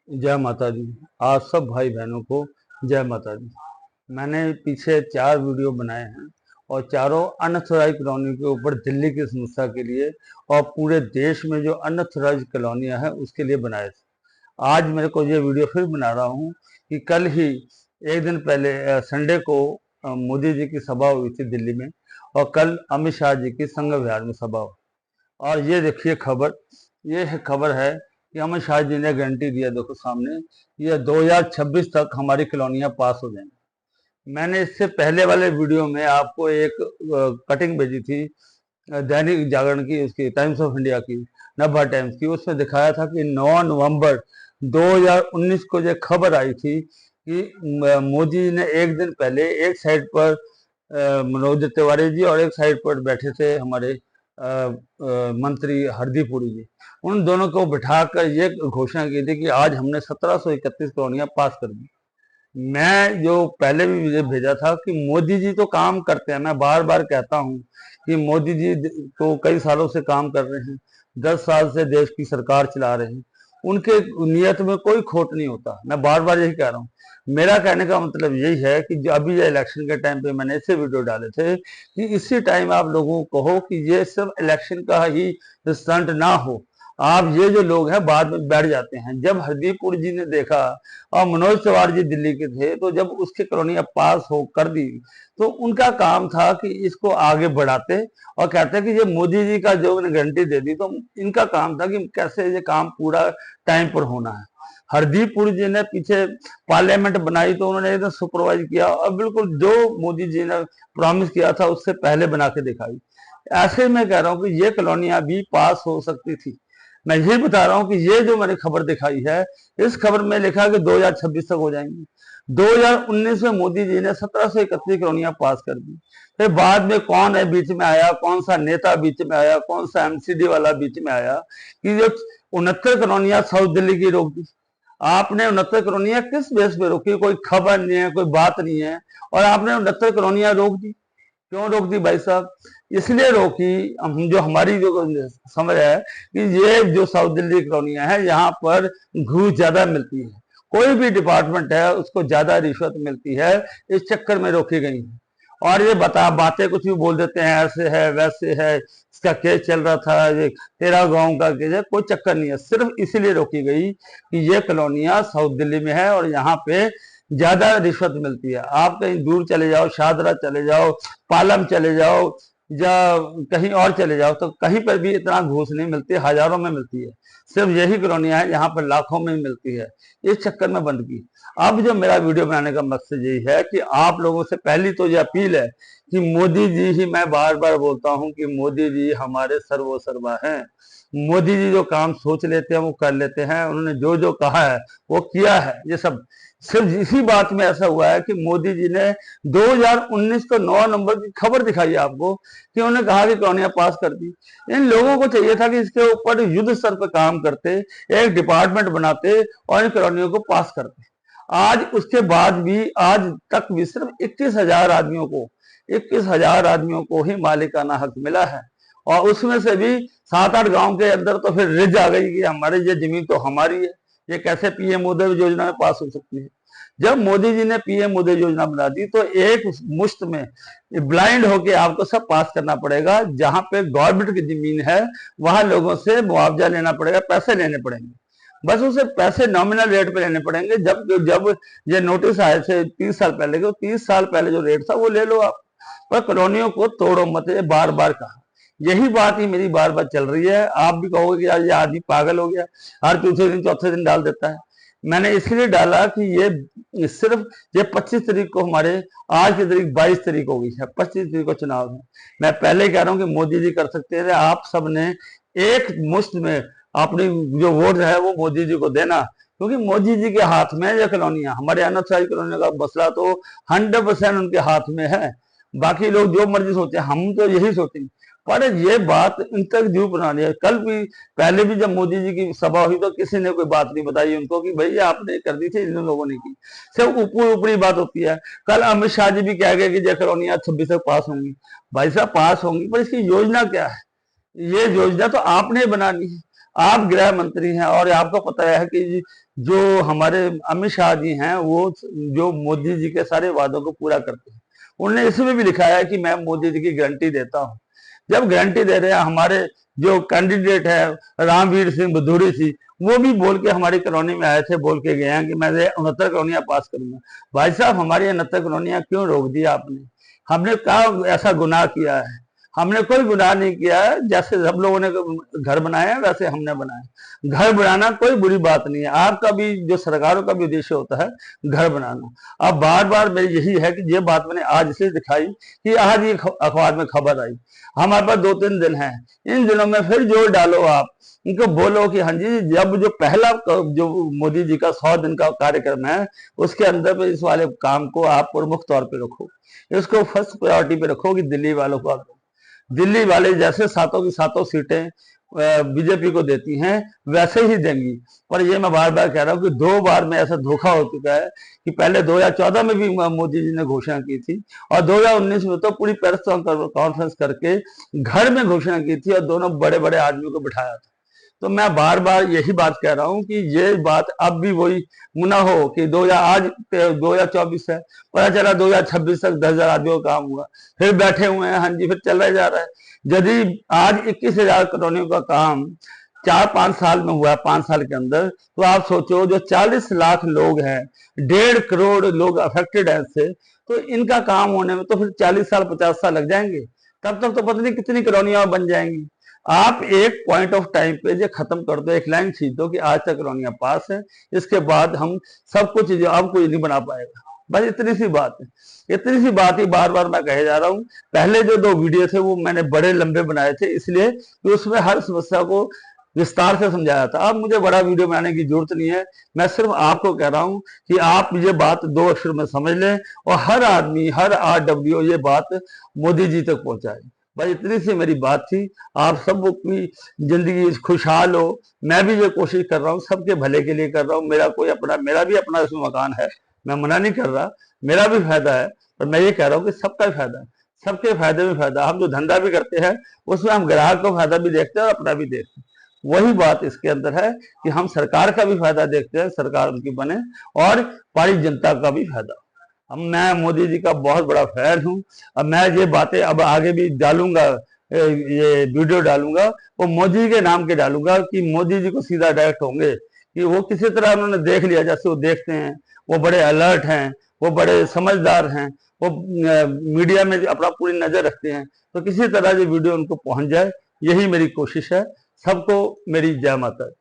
जय माता दी। आप सब भाई बहनों को जय माता दी। मैंने पीछे 4 वीडियो बनाए हैं और चारों अनथोराइज कॉलोनी के ऊपर दिल्ली की समस्या के लिए और पूरे देश में जो अनथोराइज कॉलोनियां हैं उसके लिए बनाए थे। आज मेरे को ये वीडियो फिर बना रहा हूँ कि कल ही एक दिन पहले संडे को मोदी जी की सभा हुई थी दिल्ली में और कल अमित शाह जी की संघ विहार में सभा हुई। और ये देखिए खबर, ये खबर है कि अमित शाह जी ने गारंटी दिया, देखो सामने, ये 2026 तक हमारी कॉलोनियां पास हो जाएंगी। मैंने इससे पहले वाले वीडियो में आपको एक कटिंग भेजी थी दैनिक जागरण की, उसकी टाइम्स ऑफ इंडिया की, नभा टाइम्स की। उसमें दिखाया था कि 9 नवंबर 2019 को जो खबर आई थी कि मोदी जी ने एक दिन पहले एक साइड पर मनोज तिवारी जी और एक साइड पर बैठे थे हमारे मंत्री हरदीप पुरी जी, उन दोनों को बिठाकर ये घोषणा की थी कि आज हमने 1731 कॉलोनियां पास कर दी। मैं जो पहले भी मुझे भेजा था कि मोदी जी तो काम करते हैं, मैं बार बार कहता हूं कि मोदी जी तो कई सालों से काम कर रहे हैं, 10 साल से देश की सरकार चला रहे हैं, उनके नियत में कोई खोट नहीं होता। मैं बार बार यही कह रहा हूँ। मेरा कहने का मतलब यही है कि जो अभी इलेक्शन के टाइम पे मैंने ऐसे वीडियो डाले थे कि इसी टाइम आप लोगों को कहो कि ये सब इलेक्शन का ही स्टंट ना हो। आप ये जो लोग हैं बाद में बैठ जाते हैं। जब हरदीप पुरी जी ने देखा और मनोज तिवारी जी दिल्ली के थे, तो जब उसकी कॉलोनी अब पास हो कर दी तो उनका काम था कि इसको आगे बढ़ाते और कहते कि ये मोदी जी का जो गारंटी दे दी, तो इनका काम था कि कैसे ये काम पूरा टाइम पर होना है। हरदीप पुरी जी ने पीछे पार्लियामेंट बनाई तो उन्होंने एकदम सुपरवाइज किया और बिल्कुल जो मोदी जी ने प्रॉमिस किया था उससे पहले बना के दिखाई। ऐसे में कह रहा हूँ कि ये कॉलोनियां भी पास हो सकती थी। मैं यही बता रहा हूँ कि ये जो मैंने खबर दिखाई है, इस खबर में लिखा कि 2026 तक हो जाएंगी। 2019 में मोदी जी ने 1731 कॉलोनियां पास कर दी। फिर बाद में कौन है बीच में आया, कौन सा नेता बीच में आया, कौन सा एमसीडी वाला बीच में आया कि जो 69 कॉलोनियां साउथ दिल्ली की रोक दी। आपने 69 कॉलोनियां किस बेस पे रोकी? कोई खबर नहीं है, कोई बात नहीं है, और आपने 69 कॉलोनियां रोक दी। क्यों रोक दी भाई साहब? इसलिए रोकी, हम जो हमारी जो समझ है कि ये जो साउथ दिल्ली कॉलोनियां है यहाँ पर घूस ज्यादा मिलती है, कोई भी डिपार्टमेंट है उसको ज्यादा रिश्वत मिलती है, इस चक्कर में रोकी गई है। और ये बातें कुछ भी बोल देते हैं, ऐसे है वैसे है, इसका केस चल रहा था, ये तेरा गांव का केस है, कोई चक्कर नहीं है। सिर्फ इसीलिए रोकी गई कि ये कॉलोनियां साउथ दिल्ली में है और यहाँ पे ज्यादा रिश्वत मिलती है। आप कहीं दूर चले जाओ, शादरा चले जाओ, पालम चले जाओ या कहीं और चले जाओ, तो कहीं पर भी इतना घूस नहीं मिलती, हजारों में मिलती है। सिर्फ यही कॉलोनियां है यहाँ पर लाखों में मिलती है, इस चक्कर में बंद की। अब जो मेरा वीडियो बनाने का मकसद यही है कि आप लोगों से पहली तो ये अपील है कि मोदी जी ही, मैं बार बार बोलता हूँ कि मोदी जी हमारे सर्वोसर्वा हैं। मोदी जी जो काम सोच लेते हैं वो कर लेते हैं, उन्होंने जो जो कहा है वो किया है। ये सब सिर्फ इसी बात में ऐसा हुआ है कि मोदी जी ने 2019 को 9 नंबर की खबर दिखाई आपको कि उन्होंने कहा कि कॉलोनियां पास कर दी। इन लोगों को चाहिए था कि इसके ऊपर युद्ध स्तर पर काम करते, एक डिपार्टमेंट बनाते और इन कॉलोनियों को पास करते। आज उसके बाद भी, आज तक भी सिर्फ 21,000 आदमियों को ही मालिकाना हक मिला है। और उसमें से भी 7-8 गांव के अंदर तो फिर रिज आ गई कि हमारी ये जमीन तो हमारी है। ये कैसे पीएम उदय योजना में पास हो सकती है? जब मोदी जी ने पीएम उदय योजना बना दी तो एक मुश्त में ब्लाइंड होके आपको सब पास करना पड़ेगा। जहां पे गवर्नमेंट की जमीन है वहां लोगों से मुआवजा लेना पड़ेगा, पैसे लेने पड़ेंगे, बस उसे पैसे नॉमिनल रेट पे लेने पड़ेंगे। जब जब ये नोटिस आए थे 30 साल पहले के, 30 साल पहले जो रेट था वो ले लो आप, पर कॉलोनियों को तोड़ो मत, ये बार बार कहा। यही बात ही मेरी बार बार चल रही है। आप भी कहोगे कि यार ये आदमी पागल हो गया, हर दूसरे दिन चौथे दिन डाल देता है। मैंने इसलिए डाला कि ये सिर्फ ये 25 तारीख को, हमारे आज की तारीख 22 तारीख हो गई है, 25 तारीख को चुनाव है। मैं पहले ही कह रहा हूँ कि मोदी जी कर सकते थे, आप सबने एक मुश्त में अपनी जो वोट है वो मोदी जी को देना, क्योंकि मोदी जी के हाथ में ये कॉलोनियां, हमारे अनथराइज कॉलोनी का मसला तो 100% उनके हाथ में है। बाकी लोग जो मर्जी सोचे, हम तो यही सोचेंगे, पर ये बात इन तक जू बनानी है। कल भी, पहले भी जब मोदी जी की सभा हुई तो किसी ने कोई बात नहीं बताई उनको कि भाई आपने कर दी थी, इन लोगों ने की। सिर्फ ऊपर ऊपरी बात होती है। कल अमित शाह जी भी कह गए कि ये कॉलोनियां 26 तक पास होंगी। भाई साहब पास होंगी, पर इसकी योजना क्या है? ये योजना तो आपने बनानी है। आप गृह मंत्री हैं और आपको पता है कि जो हमारे अमित शाह जी हैं वो जो मोदी जी के सारे वादों को पूरा करते हैं। उन्होंने इसमें भी लिखा है कि मैं मोदी जी की गारंटी देता हूँ। जब गारंटी दे रहे हैं, हमारे जो कैंडिडेट है रामवीर सिंह भदौरी थी, वो भी बोल के हमारी कॉलोनी में आए थे, बोल के गए हैं कि मैं 69 कॉलोनियां पास करूंगा। भाई साहब, हमारी 69 कॉलोनियां क्यों रोक दी आपने? हमने क्या ऐसा गुनाह किया है? हमने कोई गुनाह नहीं किया है। जैसे सब लोगों ने घर बनाया है वैसे हमने बनाया। घर बनाना कोई बुरी बात नहीं है। आपका भी, जो सरकारों का भी उद्देश्य होता है घर बनाना। अब बार बार मेरी यही है कि ये बात मैंने आज इसलिए दिखाई कि आज ये अखबार में खबर आई। हमारे पास 2-3 दिन है, इन दिनों में फिर जोर डालो, आप इनको बोलो कि हाँ जी, जब जो पहला जो मोदी जी का 100 दिन का कार्यक्रम है उसके अंदर इस वाले काम को आप प्रमुख तौर पे रखो, इसको फर्स्ट प्रायोरिटी पे रखो कि दिल्ली वालों को, दिल्ली वाले जैसे सातों की सातों सीटें बीजेपी को देती हैं वैसे ही देंगी। पर ये मैं बार बार कह रहा हूँ कि 2 बार में ऐसा धोखा हो चुका है कि पहले 2014 में भी मोदी जी ने घोषणा की थी और 2019 में तो पूरी प्रेस कॉन्फ्रेंस करके घर में घोषणा की थी और दोनों बड़े बड़े आदमियों को बिठाया था। तो मैं बार बार यही बात कह रहा हूँ कि ये बात अब भी वही मुना हो कि 2024 है, पता चला 2026 तक 10,000 आदमियों का काम हुआ, फिर बैठे हुए हैं, हाँ जी, फिर चला जा रहा है। यदि आज 21,000 कॉलोनियों का काम 4-5 साल में हुआ है, 5 साल के अंदर, तो आप सोचो जो 40 लाख लोग हैं, 1.5 करोड़ लोग अफेक्टेड हैं इससे, तो इनका काम होने में तो फिर 40 साल 50 साल लग जाएंगे। तब तक तो पता नहीं कितनी कॉलोनियां बन जाएंगी। आप एक पॉइंट ऑफ टाइम पे जो खत्म कर दो, एक लाइन खींच दो कि आज तक कॉलोनियां पास है, इसके बाद हम सब कुछ जो अब कोई नहीं बना पाएगा। बस इतनी सी बात है, इतनी सी बात ही बार बार मैं कहे जा रहा हूँ। पहले जो 2 वीडियो थे वो मैंने बड़े लंबे बनाए थे, इसलिए कि उसमें हर समस्या को विस्तार से समझाया था। अब मुझे बड़ा वीडियो बनाने की जरूरत नहीं है, मैं सिर्फ आपको कह रहा हूँ कि आप ये बात 2 अक्षर में समझ लें और हर आदमी, हर RW ये बात मोदी जी तक पहुंचाए। बस इतनी सी मेरी बात थी। आप सबकी जिंदगी खुशहाल हो, मैं भी ये कोशिश कर रहा हूँ, सबके भले के लिए कर रहा हूँ। मेरा भी अपना इसमें मकान है, मैं मना नहीं कर रहा, मेरा भी फायदा है, पर मैं ये कह रहा हूँ कि सबका ही फायदा है, सबके फायदे में फायदा। हम जो धंधा भी करते हैं उसमें हम ग्राहक का फायदा भी देखते हैं और अपना भी देखते हैं। वही बात इसके अंदर है कि हम सरकार का भी फायदा देखते हैं, सरकार उनकी बने, और पारी जनता का भी फायदा। अब मैं मोदी जी का बहुत बड़ा फैन हूँ। अब मैं ये बातें अब आगे भी डालूंगा, ये वीडियो डालूंगा, वो मोदी के नाम के डालूंगा कि मोदी जी को सीधा डायरेक्ट होंगे कि वो किसी तरह उन्होंने देख लिया, जैसे वो देखते हैं, वो बड़े अलर्ट हैं, वो बड़े समझदार हैं, वो मीडिया में अपना पूरी नजर रखते हैं, तो किसी तरह ये वीडियो उनको पहुंच जाए, यही मेरी कोशिश है। सबको मेरी जय माता दी।